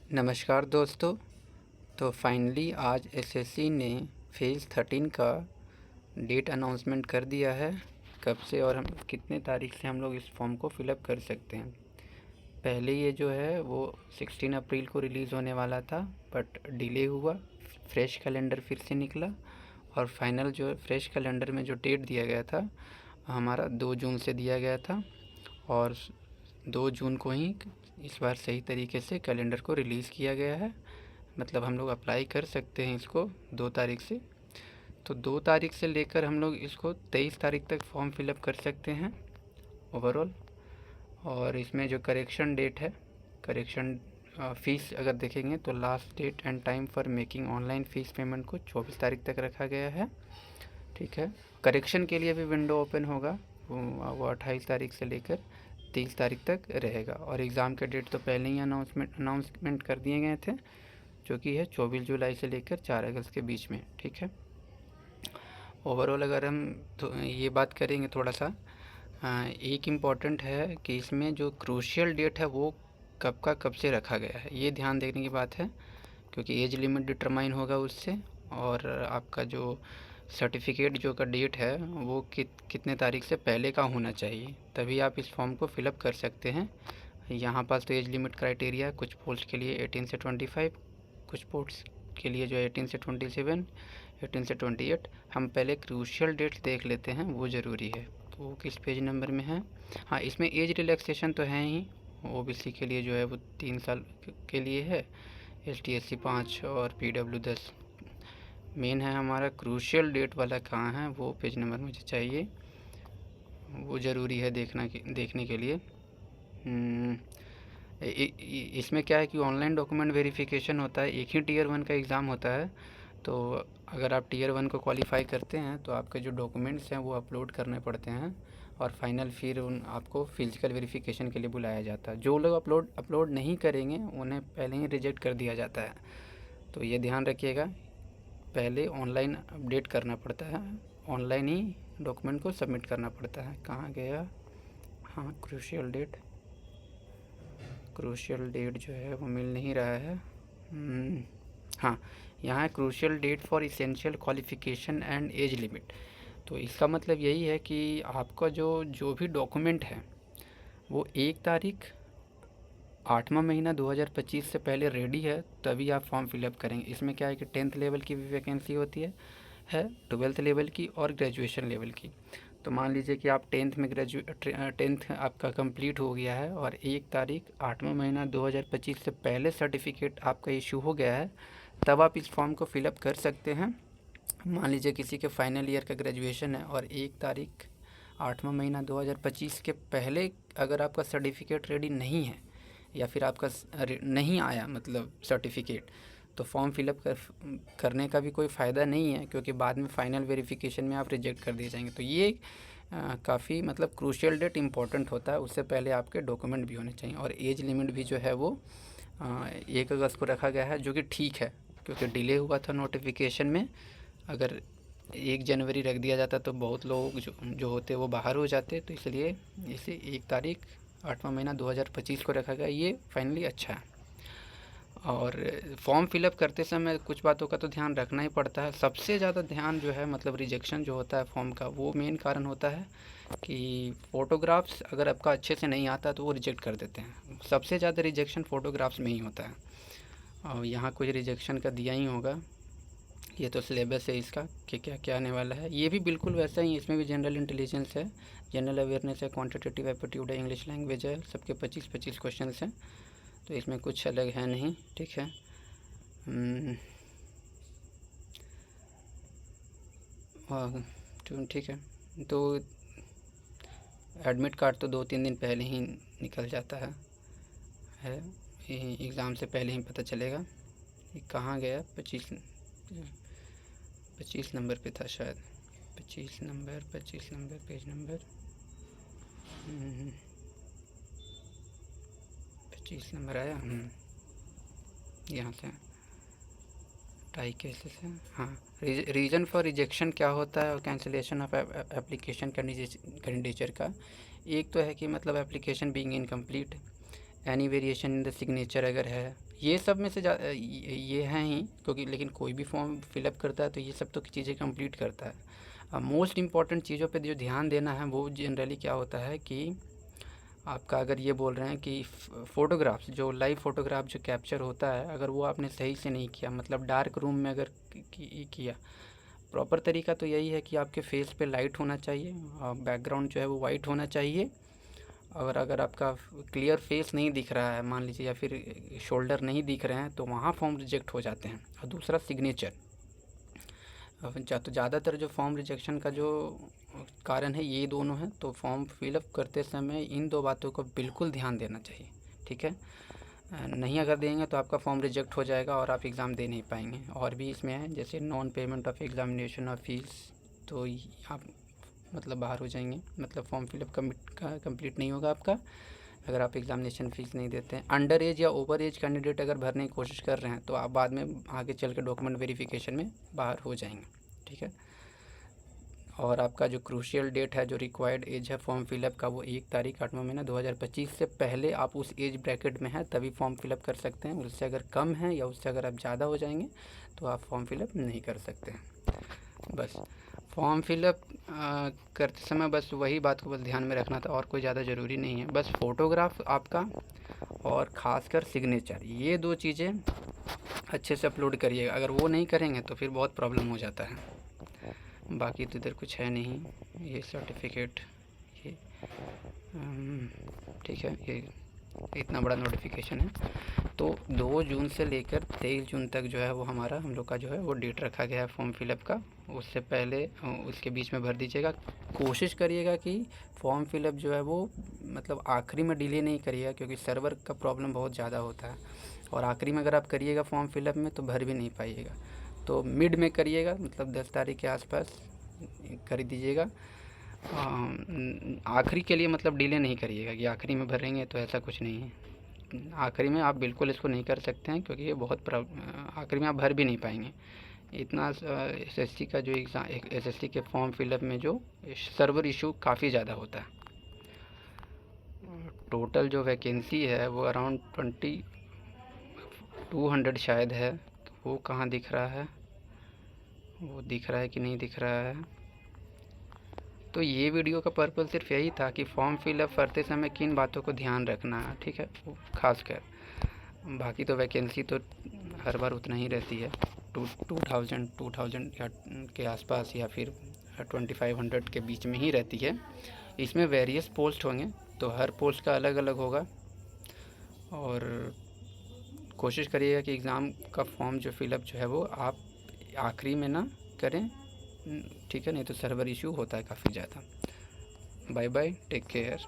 नमस्कार दोस्तों। तो फाइनली आज एसएससी ने फेज़ 13 का डेट अनाउंसमेंट कर दिया है, कब से और हम कितने तारीख से हम लोग इस फॉर्म को फिलअप कर सकते हैं। पहले ये जो है वो 16 अप्रैल को रिलीज़ होने वाला था, बट डिले हुआ, फ्रेश कैलेंडर फिर से निकला और फाइनल जो फ्रेश कैलेंडर में जो डेट दिया गया था हमारा 2 जून से दिया गया था और 2 जून को ही इस बार सही तरीके से कैलेंडर को रिलीज़ किया गया है। मतलब हम लोग अप्लाई कर सकते हैं इसको 2 तारीख से। तो 2 तारीख से लेकर हम लोग इसको 23 तारीख तक फॉर्म फिलअप कर सकते हैं ओवरऑल। और इसमें जो करेक्शन डेट है, करेक्शन फ़ीस अगर देखेंगे तो last date and time for making online fees payment को 24 तारीख तक रखा गया है। ठीक है, करेक्शन के लिए भी विंडो ओपन होगा, वो 28 तारीख से लेकर 30 तारीख तक रहेगा। और एग्ज़ाम के डेट तो पहले ही अनाउंसमेंट कर दिए गए थे, जो कि है 24 जुलाई से लेकर 4 अगस्त के बीच में। ठीक है, ओवरऑल अगर हम तो ये बात करेंगे थोड़ा सा, एक इम्पॉर्टेंट है कि इसमें जो क्रूशियल डेट है वो कब का कब से रखा गया है, ये ध्यान देखने की बात है, क्योंकि एज लिमिट डिटरमाइन होगा उससे। और आपका जो सर्टिफिकेट जो का डेट है वो कितने तारीख से पहले का होना चाहिए, तभी आप इस फॉर्म को फिलअप कर सकते हैं। यहाँ पास तो एज लिमिट क्राइटेरिया कुछ पोस्ट के लिए 18 से 25, कुछ पोस्ट के लिए जो 18 से 27, 18 से 28। हम पहले क्रूशियल डेट्स देख लेते हैं, वो ज़रूरी है। तो वो किस पेज नंबर में है? हाँ, इसमें एज रिलैक्सेशन तो है ही, ओबीसी के लिए जो है वो 3 साल के लिए है, ST/SC 5 और PW 10। मेन है हमारा क्रूशियल डेट वाला कहाँ है, वो पेज नंबर मुझे चाहिए, वो ज़रूरी है देखने के लिए। इसमें क्या है कि ऑनलाइन डॉक्यूमेंट वेरिफिकेशन होता है, एक ही टीयर 1 का एग्ज़ाम होता है। तो अगर आप टीयर 1 को क्वालिफाई करते हैं तो आपके जो डॉक्यूमेंट्स हैं वो अपलोड करने पड़ते हैं और फाइनल फिर आपको फिजिकल वेरिफिकेशन के लिए बुलाया जाता है। जो लोग अपलोड नहीं करेंगे उन्हें पहले ही रिजेक्ट कर दिया जाता है। तो ये ध्यान रखिएगा, पहले ऑनलाइन अपडेट करना पड़ता है, ऑनलाइन ही डॉक्यूमेंट को सबमिट करना पड़ता है। कहाँ गया? हाँ, क्रूशियल डेट जो है वो मिल नहीं रहा है। हाँ, यहाँ है crucial date for essential qualification and age limit. तो इसका मतलब यही है कि आपका जो भी डॉक्यूमेंट है वो 1 तारीख 8वां महीना 2025 से पहले रेडी है, तभी आप फॉर्म फिलअप करेंगे। इसमें क्या है कि 10th लेवल की भी वैकेंसी होती है 12th लेवल की और ग्रेजुएशन लेवल की। तो मान लीजिए कि आप 10th आपका कंप्लीट हो गया है और 1 तारीख 8वां महीना 2025 से पहले सर्टिफिकेट आपका इशू हो गया है, तब आप इस फॉर्म को फिलअप कर सकते हैं। मान लीजिए किसी के फाइनल ईयर का ग्रेजुएशन है और 1 तारीख 8वां महीना 2025 के पहले अगर आपका सर्टिफिकेट रेडी नहीं है या फिर आपका नहीं आया मतलब सर्टिफिकेट, तो फॉर्म फिलअप करने का भी कोई फ़ायदा नहीं है, क्योंकि बाद में फ़ाइनल वेरिफिकेशन में आप रिजेक्ट कर दिए जाएंगे। तो ये काफ़ी मतलब क्रूशियल डेट इम्पॉर्टेंट होता है, उससे पहले आपके डॉक्यूमेंट भी होने चाहिए। और एज लिमिट भी जो है वो 1 अगस्त को रखा गया है, जो कि ठीक है, क्योंकि डिले हुआ था नोटिफिकेशन में। अगर 1 जनवरी रख दिया जाता तो बहुत लोग जो होते वो बाहर हो जाते, तो इसलिए इसे 1 तारीख 8वां महीना 2025 को रखा गया, ये फाइनली अच्छा है। और फॉर्म फिलअप करते समय कुछ बातों का तो ध्यान रखना ही पड़ता है। सबसे ज़्यादा ध्यान जो है मतलब रिजेक्शन जो होता है फॉर्म का, वो मेन कारण होता है कि फ़ोटोग्राफ्स अगर आपका अच्छे से नहीं आता तो वो रिजेक्ट कर देते हैं। सबसे ज़्यादा रिजेक्शन फ़ोटोग्राफ्स में ही होता है, और यहाँ कुछ रिजेक्शन का दिया ही होगा। ये तो सिलेबस है इसका कि क्या क्या आने वाला है, ये भी बिल्कुल वैसा ही, इसमें भी जनरल इंटेलिजेंस है, जनरल अवेयरनेस है, क्वांटिटेटिव एप्टीट्यूड है, इंग्लिश लैंग्वेज है, सबके 25-25 क्वेश्चन हैं। तो इसमें कुछ अलग है नहीं। ठीक है, तो ठीक है, तो एडमिट कार्ड तो 2-3 दिन पहले ही निकल जाता है, एग्ज़ाम से पहले ही पता चलेगा। ये कहाँ गया? 25 नंबर पे था शायद, 25 नंबर पेज नंबर 25 नंबर आया। यहाँ से टाई केसेस है। हाँ, रीज़न फॉर रिजेक्शन क्या होता है और कैंसिलेशन ऑफ एप्लीकेशन कैंडिडेचर का। एक तो है कि मतलब application being incomplete, any variation in the signature अगर है, ये सब में से ये हैं ही, क्योंकि लेकिन कोई भी फॉर्म फिलअप करता है तो ये सब तो चीज़ें कंप्लीट करता है। अब मोस्ट इम्पॉर्टेंट चीज़ों पे जो ध्यान देना है वो जनरली क्या होता है कि आपका अगर ये बोल रहे हैं कि फ़ोटोग्राफ्स जो लाइव फ़ोटोग्राफ जो कैप्चर होता है, अगर वो आपने सही से नहीं किया, मतलब डार्क रूम में अगर किया, प्रॉपर तरीका तो यही है कि आपके फेस पे लाइट होना चाहिए और बैकग्राउंड जो है वो वाइट होना चाहिए। और अगर आपका क्लियर फेस नहीं दिख रहा है मान लीजिए, या फिर शोल्डर नहीं दिख रहे हैं, तो वहाँ फॉर्म रिजेक्ट हो जाते हैं। और दूसरा सिग्नेचर, तो ज़्यादातर जो फॉर्म रिजेक्शन का जो कारण है ये दोनों हैं। तो फॉर्म फिलअप करते समय इन दो बातों को बिल्कुल ध्यान देना चाहिए, ठीक है। नहीं अगर देंगे तो आपका फॉर्म रिजेक्ट हो जाएगा और आप एग्ज़ाम दे नहीं पाएंगे। और भी इसमें है जैसे नॉन पेमेंट ऑफ एग्ज़ामिनेशन और फीस, तो आप मतलब बाहर हो जाएंगे, मतलब फॉर्म फिलअप कंप्लीट नहीं होगा आपका अगर आप एग्ज़ामिनेशन फ़ीस नहीं देते हैं। अंडर एज या ओवर एज कैंडिडेट अगर भरने की कोशिश कर रहे हैं तो आप बाद में आगे चल के डॉक्यूमेंट वेरिफिकेशन में बाहर हो जाएंगे, ठीक है। और आपका जो क्रूशियल डेट है, जो रिक्वायर्ड एज है फॉर्म फिलअप का, वो 1 तारीख 8वां महीना 2025 से पहले आप उस एज ब्रैकेट में हैं तभी फॉर्म फिलअप कर सकते हैं। उससे अगर कम है या उससे अगर आप ज़्यादा हो जाएंगे तो आप फॉर्म फिलअप नहीं कर सकते हैं। बस फॉर्म फिलअप करते समय बस वही बात को बस ध्यान में रखना था, और कोई ज़्यादा ज़रूरी नहीं है। बस फ़ोटोग्राफ आपका और ख़ासकर सिग्नेचर, ये 2 चीज़ें अच्छे से अपलोड करिएगा। अगर वो नहीं करेंगे तो फिर बहुत प्रॉब्लम हो जाता है। बाकी तो इधर कुछ है नहीं, ये सर्टिफिकेट, ये ठीक है, ये इतना बड़ा नोटिफिकेशन है। तो 2 जून से लेकर 23 जून तक जो है वो हमारा हम लोग का जो है वो डेट रखा गया है फॉर्म फिलअप का। उससे पहले उसके बीच में भर दीजिएगा। कोशिश करिएगा कि फॉर्म फिलअप जो है वो मतलब आखिरी में डिले नहीं करिएगा, क्योंकि सर्वर का प्रॉब्लम बहुत ज़्यादा होता है। और आखिरी में अगर आप करिएगा फॉर्म फिलअप में तो भर भी नहीं पाइएगा। तो मिड में करिएगा, मतलब 10 तारीख के आसपास कर दीजिएगा। आखिरी के लिए मतलब डिले नहीं करिएगा कि आखिरी में भरेंगे, तो ऐसा कुछ नहीं है। आखिरी में आप बिल्कुल इसको नहीं कर सकते हैं, क्योंकि ये बहुत आखिरी में आप भर भी नहीं पाएंगे। इतना एसएससी का जो एग्ज़ाम, एसएससी के फॉर्म फिलअप में जो सर्वर इशू काफ़ी ज़्यादा होता है। टोटल जो वैकेंसी है वो अराउंड 2200 शायद है। तो वो कहाँ दिख रहा है, वो दिख रहा है कि नहीं दिख रहा है। तो ये वीडियो का पर्पज़ सिर्फ यही था कि फॉर्म फिलअप करते समय किन बातों को ध्यान रखना है, ठीक है, वो खासकर। बाकी तो वैकेंसी तो हर बार उतना ही रहती है, 2000 या के आसपास, या फिर 2500 के बीच में ही रहती है। इसमें वेरियस पोस्ट होंगे, तो हर पोस्ट का अलग अलग होगा। और कोशिश करिएगा कि एग्ज़ाम का फॉर्म जो फिलअप जो है वो आप आखिरी में ना करें, ठीक है, नहीं तो सर्वर इशू होता है काफ़ी ज़्यादा। Bye bye, take care.